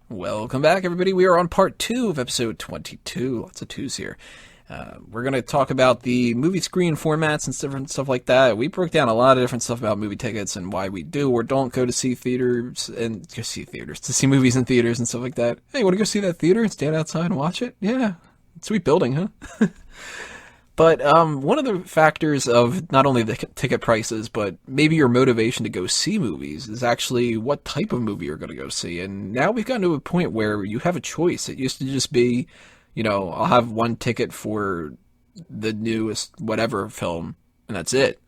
Welcome back, everybody. We are on part 2 of episode 22. Lots of twos here. We're going to talk about the movie screen formats and different stuff like that. We broke down a lot of different stuff about movie tickets and why we do or don't go to see theaters and to see movies in theaters and stuff like that. Hey, you want to go see that theater and stand outside and watch it? Yeah, sweet building, huh? But one of the factors of not only the ticket prices, but maybe your motivation to go see movies is actually what type of movie you're going to go see. And now we've gotten to a point where you have a choice. It used to just be, I'll have one ticket for the newest whatever film, and that's it.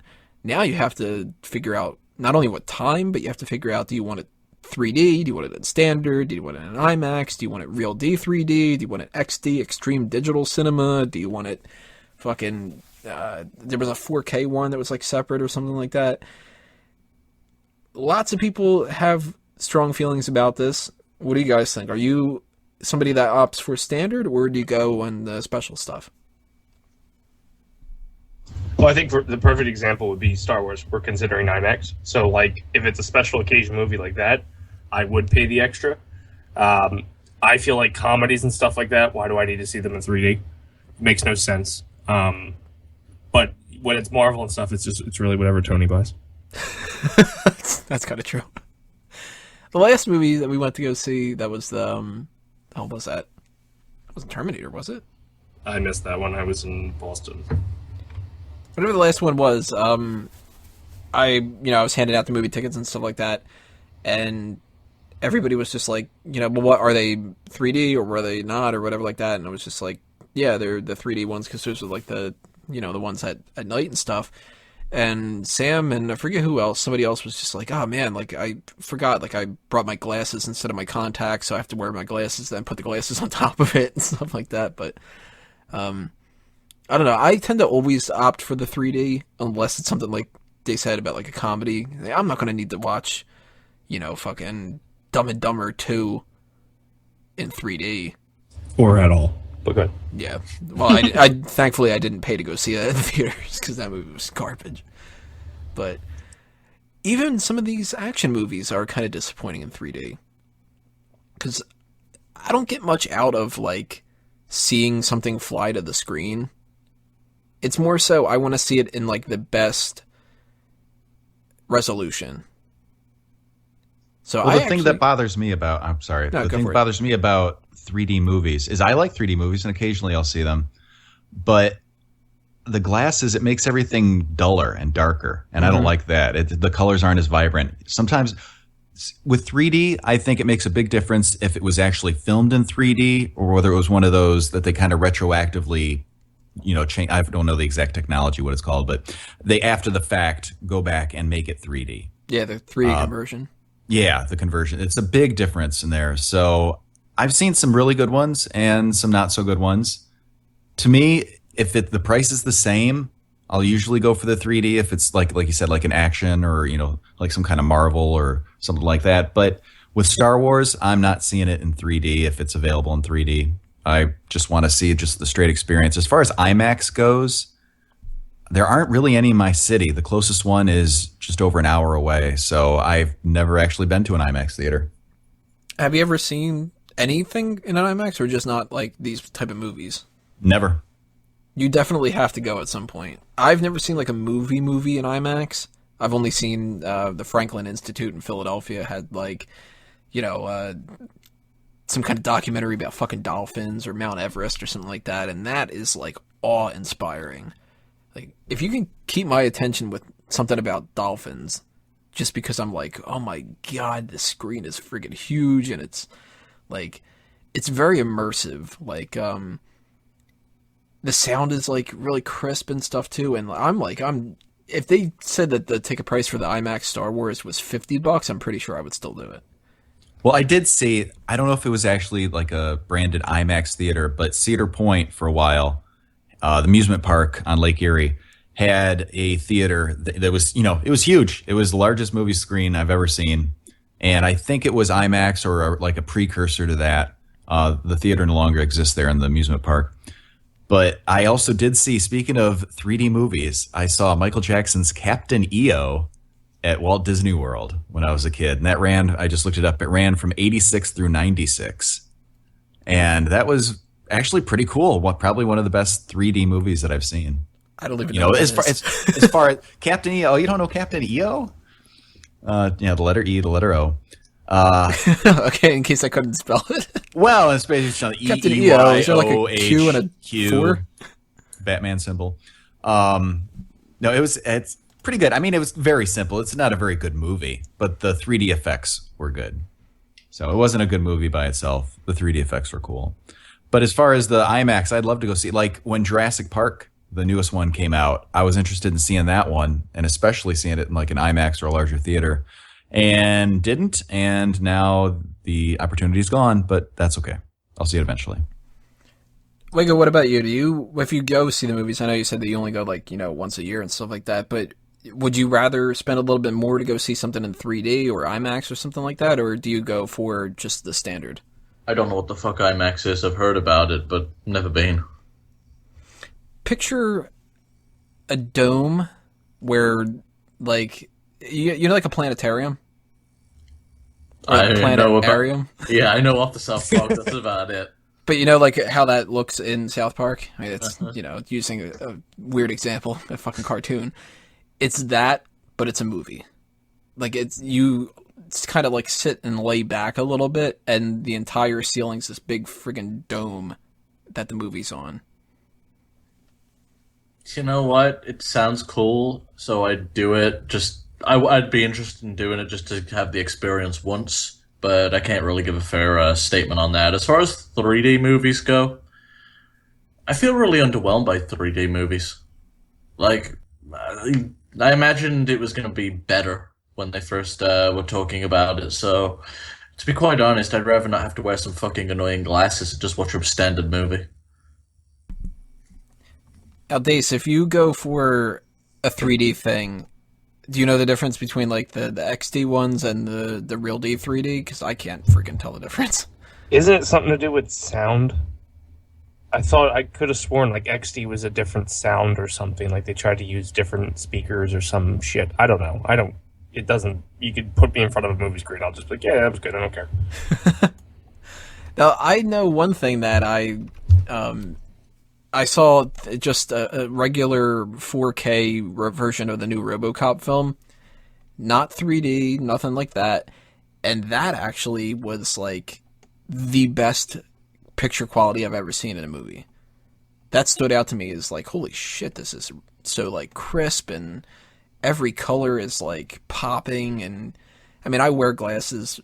Now you have to figure out not only what time, but you have to figure out, do you want it 3D? Do you want it in standard? Do you want it in IMAX? Do you want it RealD 3D? Do you want it XD, Extreme Digital Cinema? Do you want it fucking, there was a 4K one that was like separate or something like that. Lots of people have strong feelings about this. What do you guys think? Are you somebody that opts for standard, or do you go on the special stuff? Well, I think for the perfect example would be Star Wars. We're considering IMAX. So, like, if it's a special occasion movie like that, I would pay the extra. I feel like comedies and stuff like that, why do I need to see them in 3D? It makes no sense. But when it's Marvel and stuff, it's really whatever Tony buys. That's kind of true. The last movie that we went to go see, that was the, how was that? It wasn't Terminator, was it? I missed that one. I was in Boston. Whatever the last one was, I was handing out the movie tickets and stuff like that, and everybody was just like, well, what are they, 3D or were they not or whatever like that, and I was just like, yeah, they're the 3D ones because those are like the ones at night and stuff. And Sam and I forget who else, somebody else was just like, oh man, like I forgot, like I brought my glasses instead of my contacts, so I have to wear my glasses, then put the glasses on top of it and stuff like that. But I don't know. I tend to always opt for the 3D unless it's something like they said about like a comedy. I'm not going to need to watch, fucking Dumb and Dumber 2 in 3D. Or at all. But good. Yeah. Well, I thankfully I didn't pay to go see that in the theaters because that movie was garbage. But even some of these action movies are kind of disappointing in 3D. Because I don't get much out of, like, seeing something fly to the screen. It's more so I want to see it in, like, the best resolution. So well, the thing that bothers me about, I'm sorry, no, the thing that bothers me about 3D movies is I like 3D movies and occasionally I'll see them, but the glasses, it makes everything duller and darker, and I don't like that. The colors aren't as vibrant. Sometimes with 3D, I think it makes a big difference if it was actually filmed in 3D or whether it was one of those that they kind of retroactively, change. I don't know the exact technology, what it's called, but they after the fact go back and make it 3D. Yeah, the 3D conversion. Yeah, the conversion. It's a big difference in there. So I've seen some really good ones and some not so good ones. To me, if the price is the same, I'll usually go for the 3D if it's like you said, like an action or, like some kind of Marvel or something like that. But with Star Wars, I'm not seeing it in 3D if it's available in 3D. I just want to see just the straight experience. As far as IMAX goes, there aren't really any in my city. The closest one is just over an hour away. So I've never actually been to an IMAX theater. Have you ever seen anything in an IMAX or just not like these type of movies? Never. You definitely have to go at some point. I've never seen like a movie in IMAX. I've only seen the Franklin Institute in Philadelphia had like, some kind of documentary about fucking dolphins or Mount Everest or something like that. And that is like awe-inspiring. Like, if you can keep my attention with something about dolphins, just because I'm like, oh my god, the screen is friggin' huge, and it's, like, it's very immersive. Like, the sound is, like, really crisp and stuff, too, and if they said that the ticket price for the IMAX Star Wars was $50, I'm pretty sure I would still do it. Well, I did see, I don't know if it was actually, like, a branded IMAX theater, but Cedar Point, for a while, the amusement park on Lake Erie had a theater that was, it was huge. It was the largest movie screen I've ever seen. And I think it was IMAX or like a precursor to that. The theater no longer exists there in the amusement park. But I also did see, speaking of 3D movies, I saw Michael Jackson's Captain EO at Walt Disney World when I was a kid. And that ran, I just looked it up, it ran from 86 through 96. And that was actually pretty cool. Probably one of the best 3D movies that I've seen. I don't even know. As far as Captain EO, you don't know Captain EO? The letter E, the letter O. Okay, in case I couldn't spell it. Well, it's basically Captain EO. Is there like a Q and a Q, 4? Batman symbol. No, it's pretty good. I mean, it was very simple. It's not a very good movie, but the 3D effects were good. So it wasn't a good movie by itself. The 3D effects were cool. But as far as the IMAX, I'd love to go see, like when Jurassic Park, the newest one, came out, I was interested in seeing that one, and especially seeing it in like an IMAX or a larger theater, and didn't. And now the opportunity's gone, but that's okay. I'll see it eventually. Wago, what about you? If you go see the movies, I know you said that you only go like, once a year and stuff like that, but would you rather spend a little bit more to go see something in 3D or IMAX or something like that, or do you go for just the standard? I don't know what the fuck IMAX is. I've heard about it, but never been. Picture a dome where, like, you know, like a planetarium? I know planetarium? Yeah, I know off the South Park. That's about it. But you know, like, how that looks in South Park? I mean, it's, using a weird example, a fucking cartoon. It's that, but it's a movie. Like, it's kind of like sit and lay back a little bit, and the entire ceiling's this big friggin' dome that the movie's on. You know what? It sounds cool, so I'd do it. I'd be interested in doing it just to have the experience once, but I can't really give a fair statement on that. As far as 3D movies go, I feel really underwhelmed by 3D movies. Like, I imagined it was going to be better when they first were talking about it, so to be quite honest, I'd rather not have to wear some fucking annoying glasses and just watch a standard movie. Now, Dace, if you go for a 3D thing, do you know the difference between like the XD ones and the RealD 3D? Because I can't freaking tell the difference. Isn't it something to do with sound? I thought I could have sworn like XD was a different sound or something. Like they tried to use different speakers or some shit. I don't know. It doesn't. You could put me in front of a movie screen. I'll just be like, yeah, that was good. I don't care. Now, I know one thing that I saw just a regular 4K version of the new RoboCop film, not 3D, nothing like that, and that actually was like the best picture quality I've ever seen in a movie. That stood out to me as like, holy shit, this is so like crisp, and every color is like popping. And I mean, I wear glasses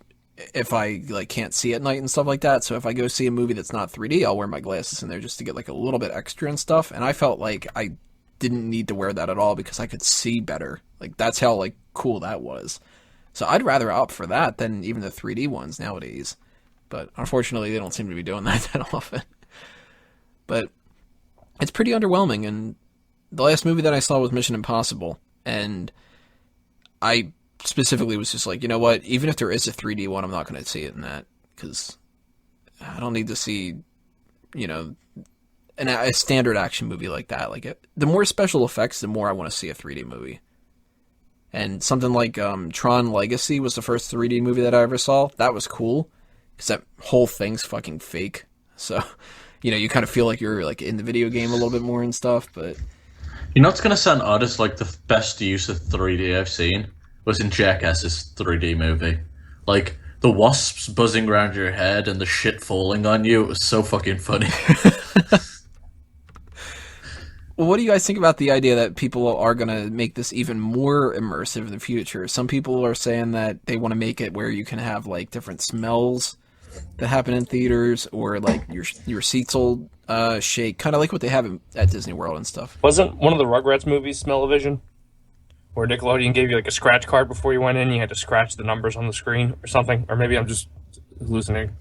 if I like can't see at night and stuff like that, so if I go see a movie that's not 3D, I'll wear my glasses in there just to get like a little bit extra and stuff. And I felt like I didn't need to wear that at all because I could see better. Like, that's how like cool that was. So I'd rather opt for that than even the 3D ones nowadays. But unfortunately, they don't seem to be doing that often. But it's pretty underwhelming. And the last movie that I saw was Mission Impossible, and I specifically was just like, you know what? Even if there is a 3D one, I'm not going to see it in that, because I don't need to see, a standard action movie like that. Like, the more special effects, the more I want to see a 3D movie. And something like Tron Legacy was the first 3D movie that I ever saw. That was cool, because that whole thing's fucking fake. So, you kind of feel like you're like in the video game a little bit more and stuff. But you know what's going to sound odd is like the best use of 3D I've seen was in Jackass's 3D movie. Like, the wasps buzzing around your head and the shit falling on you, it was so fucking funny. Well, what do you guys think about the idea that people are going to make this even more immersive in the future? Some people are saying that they want to make it where you can have, like, different smells that happen in theaters, or, like, your seats will shake, kind of like what they have at Disney World and stuff. Wasn't one of the Rugrats movies Smell-O-Vision? Where Nickelodeon gave you like a scratch card before you went in, you had to scratch the numbers on the screen or something, or maybe I'm just hallucinating.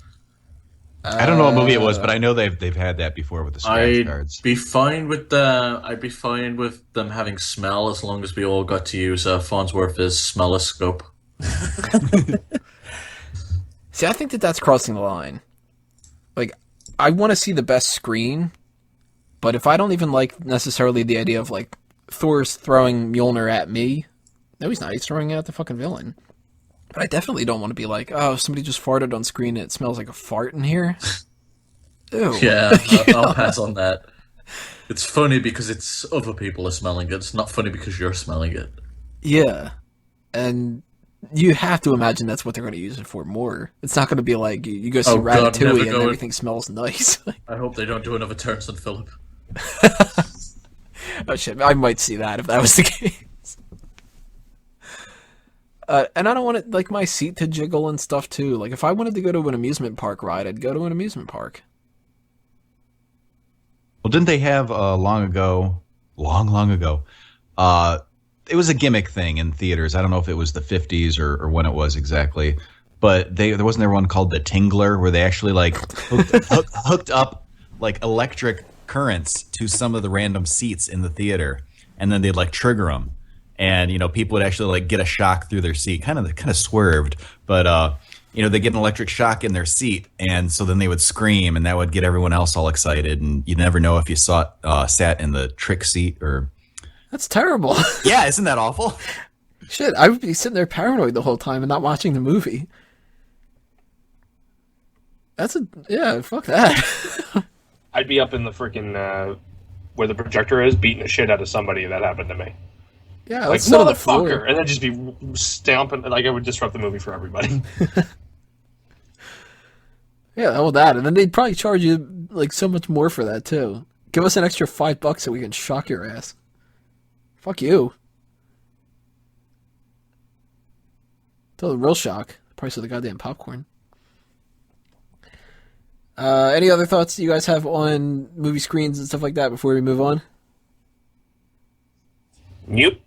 I don't know what movie it was, but I know they've had that before with the scratch cards. I'd be fine with them having smell as long as we all got to use Farnsworth's smelloscope. See, I think that's crossing the line. Like, I want to see the best screen, but if I don't even like necessarily the idea of like Thor's throwing Mjolnir at me, No, he's not. He's throwing out the fucking villain. But I definitely don't want to be like, oh, somebody just farted on screen and it smells like a fart in here. Ew. Yeah, I'll pass on that. It's funny because it's other people are smelling it. It's not funny because you're smelling it. Yeah. And you have to imagine that's what they're going to use it for more. It's not going to be like you go see Ratatouille and everything smells nice. I hope they don't do another Terrence and Phillip. Oh shit, I might see that if that was the case. And I don't want it, like, my seat to jiggle and stuff too. Like, if I wanted to go to an amusement park ride, I'd go to an amusement park. Well, didn't they have long ago, it was a gimmick thing in theaters. I don't know if it was the 50s or when it was exactly, but there wasn't one called the Tingler where they actually like hooked up like electric currents to some of the random seats in the theater, and then they'd like trigger them, and people would actually like get a shock through their seat, kind of swerved, but they get an electric shock in their seat, and so then they would scream, and that would get everyone else all excited, and you never know if you sat in the trick seat or. That's terrible. Yeah, isn't that awful? Shit, I would be sitting there paranoid the whole time and not watching the movie. Fuck that. I'd be up in the freaking where the projector is, beating the shit out of somebody. That happened to me. Yeah, like sit on the floor. motherfucker, and then just be stamping. Like I would disrupt the movie for everybody. Yeah, all that, and then they'd probably charge you like so much more for that too. Give us an extra $5 so we can shock your ass. Fuck you. Tell the real shock. The price of the goddamn popcorn. Any other thoughts you guys have on movie screens and stuff like that before we move on? Nope.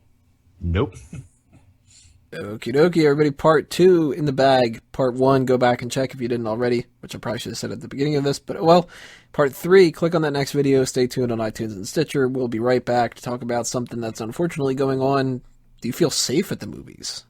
Okie dokie, everybody. Part 2 in the bag. Part 1, go back and check if you didn't already, which I probably should have said at the beginning of this, but well. Part 3, click on that next video. Stay tuned on iTunes and Stitcher. We'll be right back to talk about something that's unfortunately going on. Do you feel safe at the movies?